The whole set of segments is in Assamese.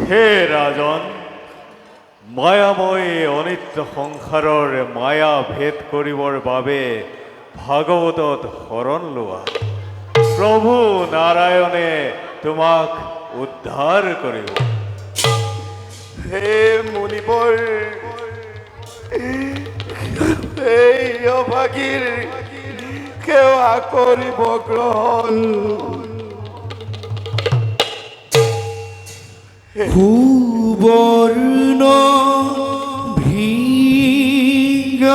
হে ৰাজন, মায়াময় অনিত্য সংসাৰৰ মায়া ভেদ কৰিবৰ বাবে ভাগৱতত শৰণ লোৱা। প্ৰভু নাৰায়ণে তোমাক উদ্ধাৰ কৰিব। হে মুনিবৰ, এই অভাগীৰ সেৱা কৰিব গ্ৰহণ। সুবৰ্ণ ভিঙৰে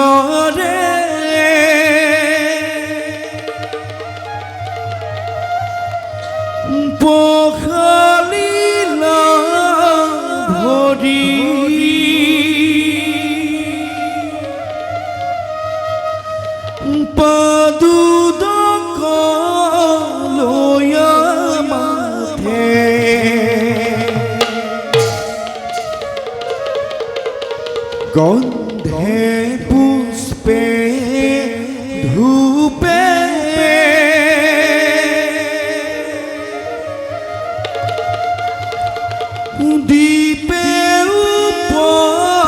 পখালিলা ভৰি পাদুদক লয়া মাথে গন্ধে পুষ্পে ধূপে দীপে উপহাৰে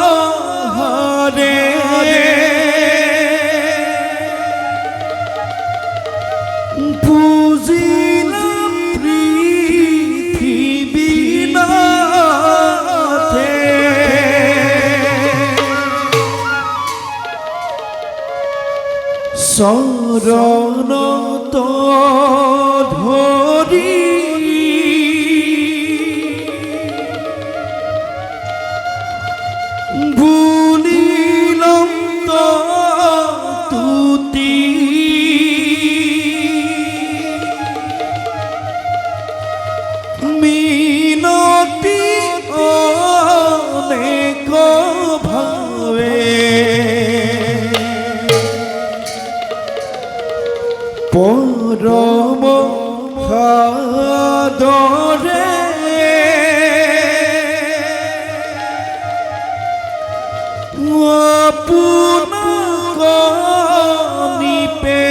পূজিলাম পৃথিবীনাথে শৰণত ধৰি বুলিলম তুতি মিনতি অনেক ভাৱে পৰম সাদৰে আপোনাক নিপে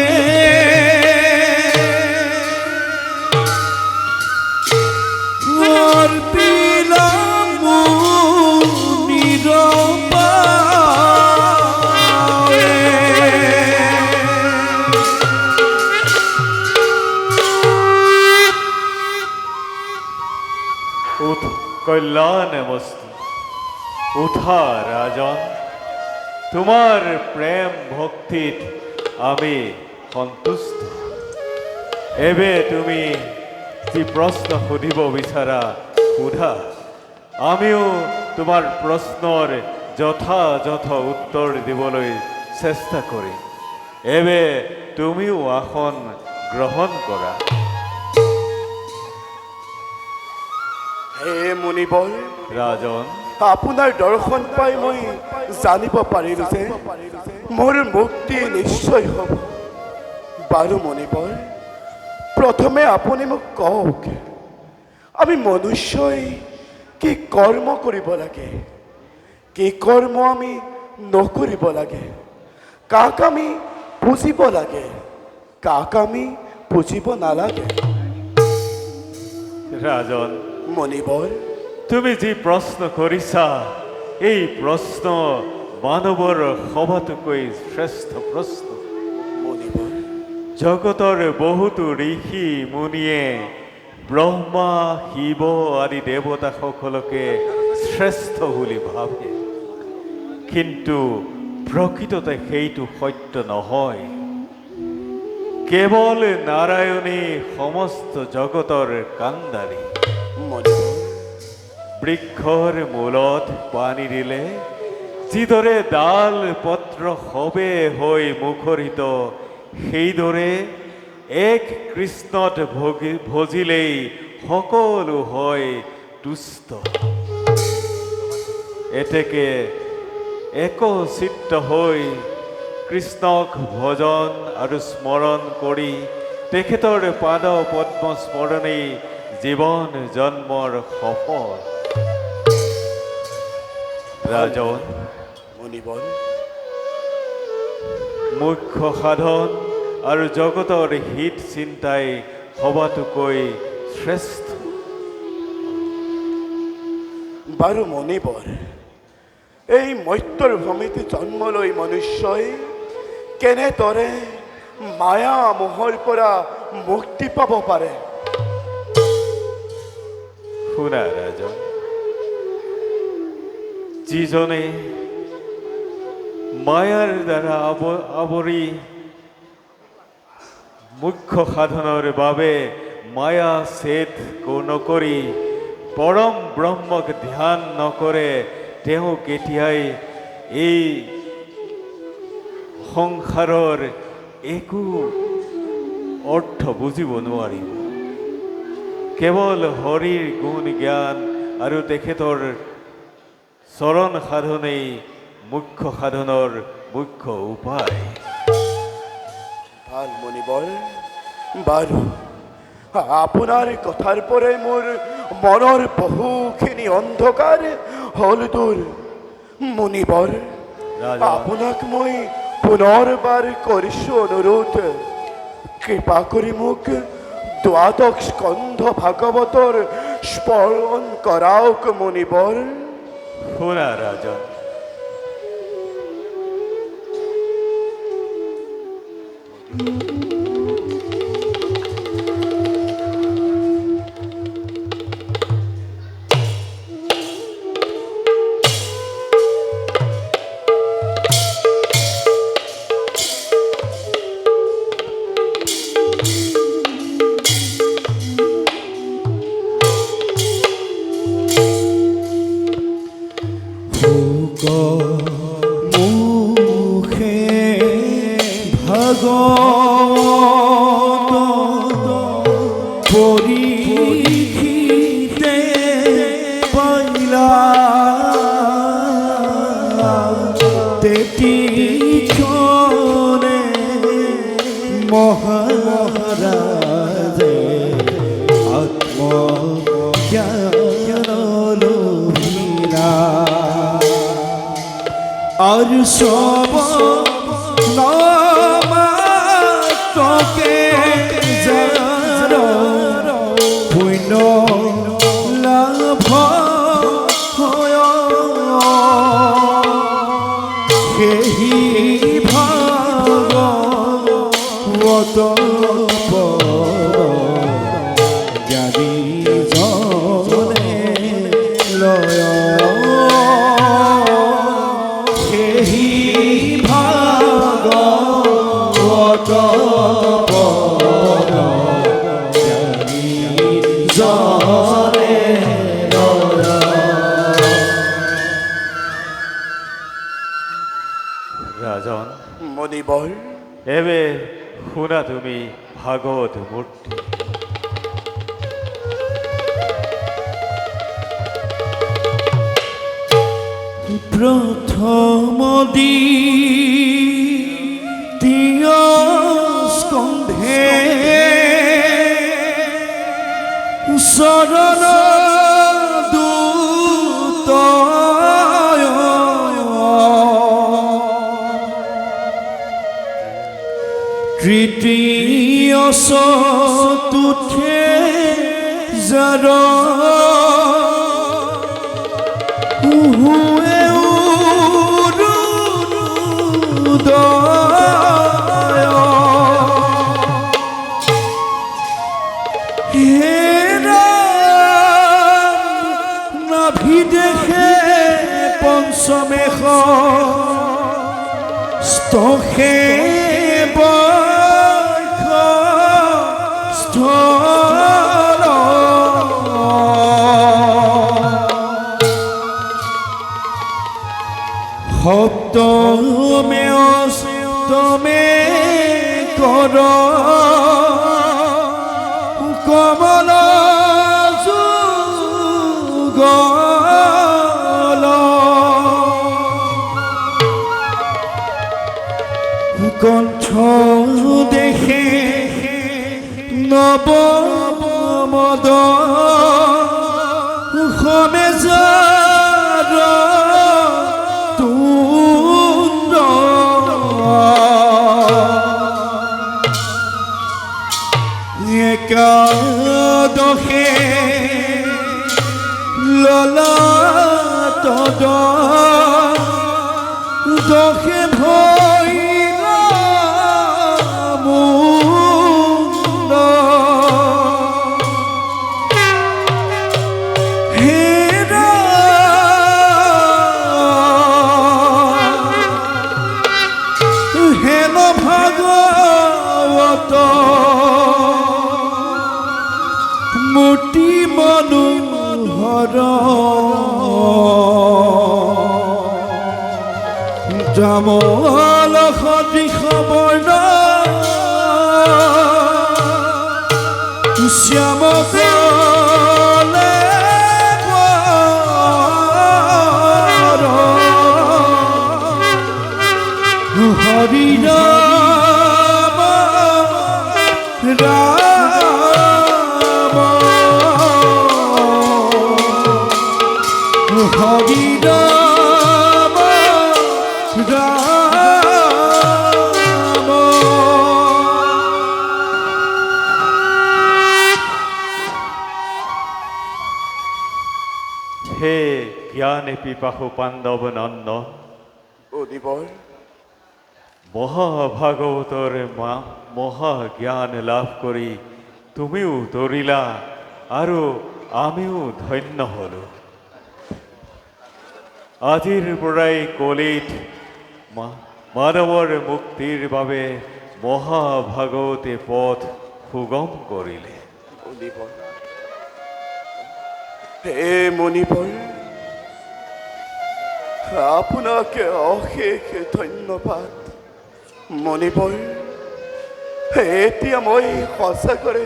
অৰ্পিলাম নিৰপাৱে। কল্যাণ বস্তু উঠা ৰাজন, তোমাৰ প্ৰেম ভক্তিত আমি সন্তুষ্ট। এবে তুমি যি প্ৰশ্ন সুধিব বিচাৰা সোধা, আমিও তোমাৰ প্ৰশ্নৰ যথাযথ উত্তৰ দিবলৈ চেষ্টা কৰিম। এবে তুমিও আসন গ্ৰহণ কৰা। হে মুনিবৰ, ৰাজন, আপোনাৰ দৰ্শন পাই মই জানিব পাৰিলো যে মোৰ মুক্তি নিশ্চয় হ'ব। বাৰু মুনিবৰ, প্ৰথমে আপুনি মোক কওক, আমি মনুষ্যই কি কৰ্ম কৰিব লাগে, কি কৰ্ম আমি নকৰিব লাগে, কাক আমি পুজিব লাগে, কাক আমি পুজিব নালাগে। ৰাজন, মুনিবৰ, তুমি যি প্ৰশ্ন কৰিছা এই প্ৰশ্ন মানৱৰ সবাতোকৈ শ্ৰেষ্ঠ প্ৰশ্ন। মুনিবৰ, জগতৰ বহুতো ঋষি মুনিয়ে ব্ৰহ্মা শিৱ আদি দেৱতাসকলকে শ্ৰেষ্ঠ বুলি ভাবে, কিন্তু প্ৰকৃততে সেইটো সত্য নহয়। কেৱল নাৰায়ণেই সমস্ত জগতৰ কাণ্ডাৰী। মুনিবৰ, বৃক্ষৰ মূলত পানী দিলে যিদৰে ডাল পত্ৰ সবে হৈ মুখৰিত, সেইদৰে এক কৃষ্ণত ভজিলেই সকলো হয় তুষ্ট। এতেকে একচিত্ত হৈ কৃষ্ণক ভজন আৰু স্মৰণ কৰি তেখেতৰ পাদ পদ্ম স্মৰণেই জীৱন জন্মৰ সফল। ৰাজন, মুনিবৰ, মুখ্য সাধন আৰু জগতৰ হিত চিন্তাই সবাতোকৈ শ্ৰেষ্ঠ। বাৰু মণিবৰ, এই মৰ্ত্যৰ ভূমিত জন্ম লৈ মনুষ্যই কেনেদৰে মায়া মোহৰ পৰা মুক্তি পাব পাৰে? শুনা ৰাজন, যিজনে মায়াৰ দ্বাৰা আৱৰি মুখ্য সাধনৰ বাবে মায়া ছেদ নকৰি পৰম ব্ৰহ্মক ধ্যান নকৰে, তেওঁ কেতিয়াই এই সংসাৰৰ একো অৰ্থ বুজিব নোৱাৰিব। কেৱল হৰিৰ গুণ জ্ঞান আৰু তেখেতৰ চৰণ সাধনেই মুখ্য সাধনৰ মুখ্য উপায়। ভাল মণিবৰ, বাৰু আপোনাৰ কথাৰ পৰাই মোৰ মনৰ বহুখিনি অন্ধকাৰ হ'ল দূৰ। মণিবৰ, ৰাজা। আপোনাক মই পুনৰবাৰ কৰিছোঁ অনুৰোধ, কৃপা কৰি মোক দ্বাদশ স্কন্ধ ভাগৱতৰ স্মৰণ কৰাওক মণিবৰ। শুনা ৰাজন, মুখে ভাগৱত পৰীক্ষিতে পাইলা, তেতিক্ষণে মহাৰাজে আত্মজ্ঞান লভিলা। আৰ সব নামাত্ৰকে যাৰ পুণ্য লাভ হয়, সেই ভাগৱত পদ জ্ঞানী জনে লয়। ৰাজন, মণিবৰ, এবে শুনা তুমি ভাগৱত মূৰ্তি। প্ৰথম দ্বিতীয় স্কন্ধে শৰণ দূত তৃতীয় চতুৰ্থে যাৰ হুৱে উদয়, হে ৰাম নাভিদেশে পঞ্চমেশ স্তহে স্থল সপ্তমে অষ্টমে কৰ কমল যুগল, কণ্ঠ দেখে নৱমদ সমেজাৰ তুণ্ড, একাদশে ললা তদ দোষে ভৈলা মুন্দ হেৰা হেন ভাগৱত মূৰ্তি মনোহৰ যামল সদৃশ বৰ্ণ শ্যাম কলে হৰি ৰাম ৰাম হৰি ৰাম ৰাম হে জ্ঞানে পিপাসু পাণ্ডৱ নন্দন, অদিবৰ মহাভাগৱতৰ মহা জ্ঞান লাভ কৰি তুমিও তৰিলা আৰু আমিও ধন্য হলো। আজিৰ পৰাই কলিত মানৱৰ মুক্তিৰ বাবে মহাভাগৱতে পথ সুগম কৰিলে। মুনিবৰ হে মুনিবৰ আপোনাকে অশেষ ধন্যবাদ। মুনিবৰ এতিয়া মই সঁচাকৰে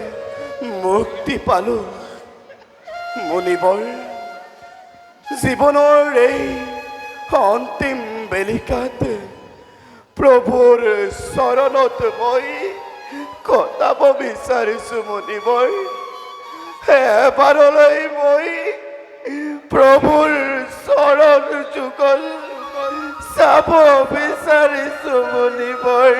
মুক্তি পালো। মুনিবৰ জীৱনৰ এই অন্তিম বেলিকাত প্ৰভুৰ চৰণত মই কটাব বিচাৰিছো। মুনিবৰ এবাৰলৈ মই প্ৰভুৰ চৰণ যুগল চাব বিচাৰিছো। মুনিবৰ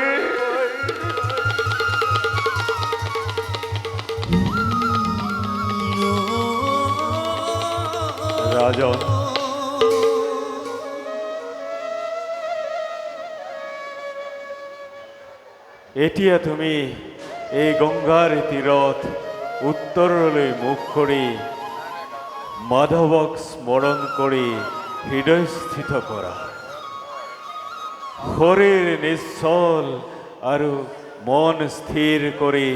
ৰাজন, এতিয়া তুমি এই গংগাৰ তীৰত উত্তৰলৈ মুখ কৰি মাধৱক স্মৰণ কৰি হৃদয়স্থিত কৰা। শৰীৰ নিশ্চল আৰু মন স্থিৰ কৰি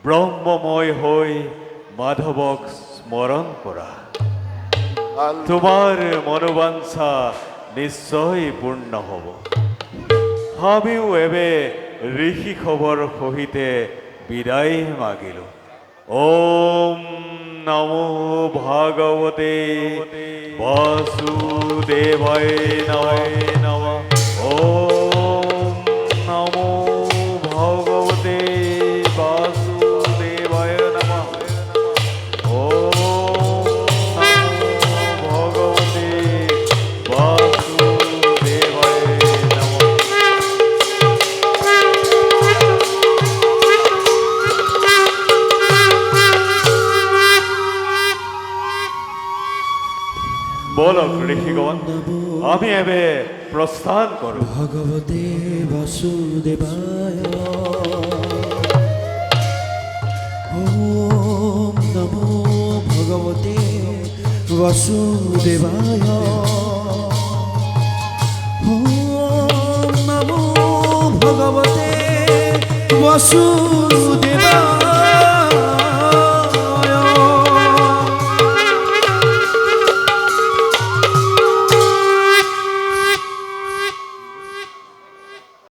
ব্ৰহ্মময় হৈ মাধৱক স্মৰণ কৰা। তোমাৰ মনোবাঞ্ছা নিশ্চয় পূৰ্ণ হ'ব। আমিও এবে ঋষি খবৰ সহিতে বিদায় মাগিলো। ওম নমো ভাগৱতে বাসুদেবায় নমঃ। ওম নমো ভাগৱতে বাসুদেবায় নমঃ। ওম নমো ভাগৱতে বাসুদেবায় নমঃ। বলক ঋষিগণ, আমি এবে প্রস্থান করো। ভগবতে বাসুদেবায় ওম নমো ভগবতে বাসুদেবায় ওম নমো ভগবতে বাসুদেবায়